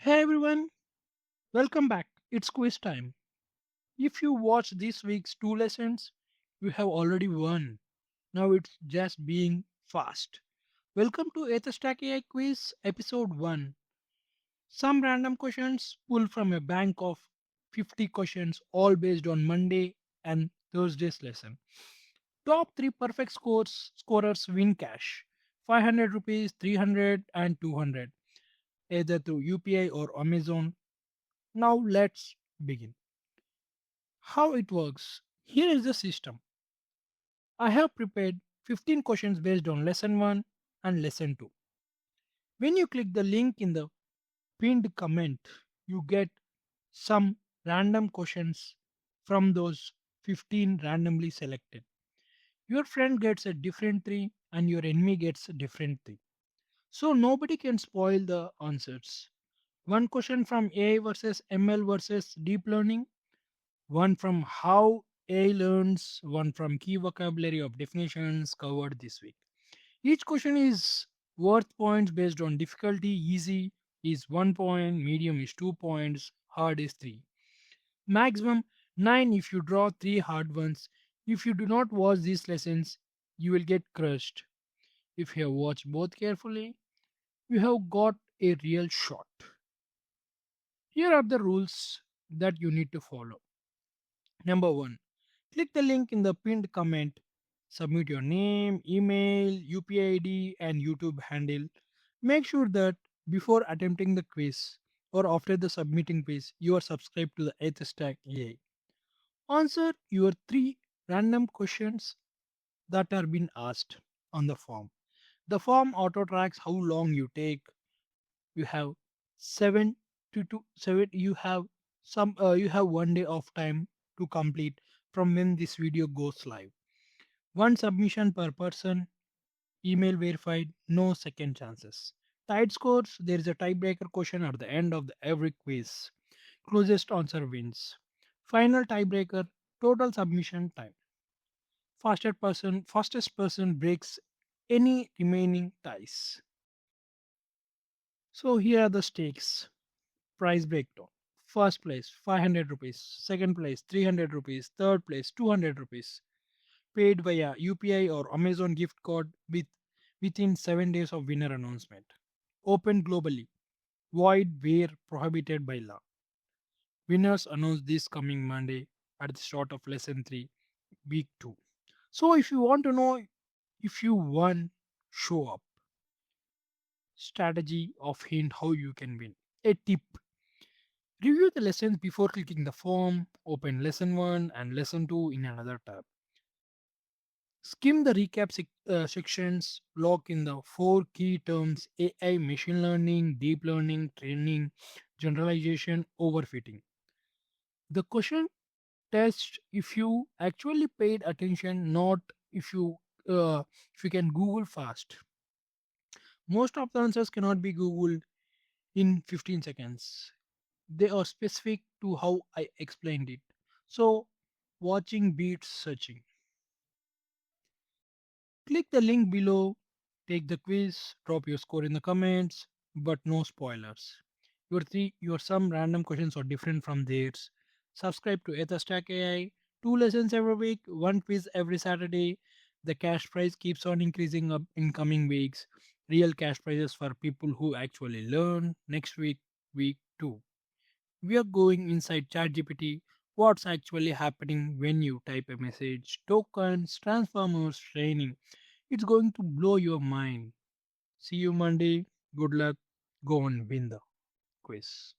Hey everyone, welcome back. It's quiz time. If you watched this week's two lessons, you have already won. Now it's just being fast. Welcome to AetherStackAI Quiz Episode 1. Some random questions pulled from a bank of 50 questions, all based on Monday and Thursday's lesson. Top 3 perfect scorers win cash 500 rupees, 300 and 200, either through UPI or Amazon. Now let's begin. How it works. Here is the system. I have prepared 15 questions based on lesson 1 and lesson 2. When you click the link in the pinned comment, you get some random questions from those 15 randomly selected. Your friend gets a different 3 and your enemy gets a different 3. So nobody can spoil the answers. One question from AI versus ML versus deep learning, one from how AI learns, one from key vocabulary of definitions covered this week. Each question is worth points based on difficulty. Easy is 1 point, medium is 2 points, hard is 3. Maximum 9 if you draw 3 hard ones. If you do not watch these lessons, you will get crushed. If you have watched both carefully, you have got a real shot. Here are the rules that you need to follow. Number 1. Click the link in the pinned comment. Submit your name, email, UPI ID, and YouTube handle. Make sure that before attempting the quiz or after the submitting quiz, you are subscribed to the AetherStack AI. Answer your 3 random questions that are being asked on the form. The form auto tracks how long you take. You have 7 you have you have 1 day of time to complete from when this video goes live. One submission per person, email verified, no second chances. Tied scores, there is a tiebreaker question at the end of every quiz. Closest answer wins. Final tiebreaker, total submission time. Fastest person breaks any remaining ties. So here are the stakes. Price breakdown. First place 500 rupees, second place 300 rupees, third place 200 rupees. Paid via UPI or Amazon gift card within 7 days of winner announcement. Open globally. Void where prohibited by law. Winners announced this coming Monday at the start of lesson 3, week 2. So if you want to know if you won, show up. Strategy of hint how you can win. A tip. Review the lessons before clicking the form. Open lesson 1 and lesson 2 in another tab. Skim the recap sections, lock in the 4 key terms: AI, machine learning, deep learning, training, generalization, overfitting. The question tests if you actually paid attention, not if you if you can Google fast. Most of the answers cannot be Googled in 15 seconds. They are specific to how I explained it. So, watching beats searching. Click the link below, take the quiz, drop your score in the comments, but no spoilers. Your some random questions are different from theirs. Subscribe to EtherStack AI. 2 lessons every week, 1 quiz every Saturday. The cash prize keeps on increasing up in coming weeks. Real cash prizes for people who actually learn. Next week, week 2. We are going inside ChatGPT. What's actually happening when you type a message? Tokens, transformers, training. It's going to blow your mind. See you Monday. Good luck. Go and win the quiz.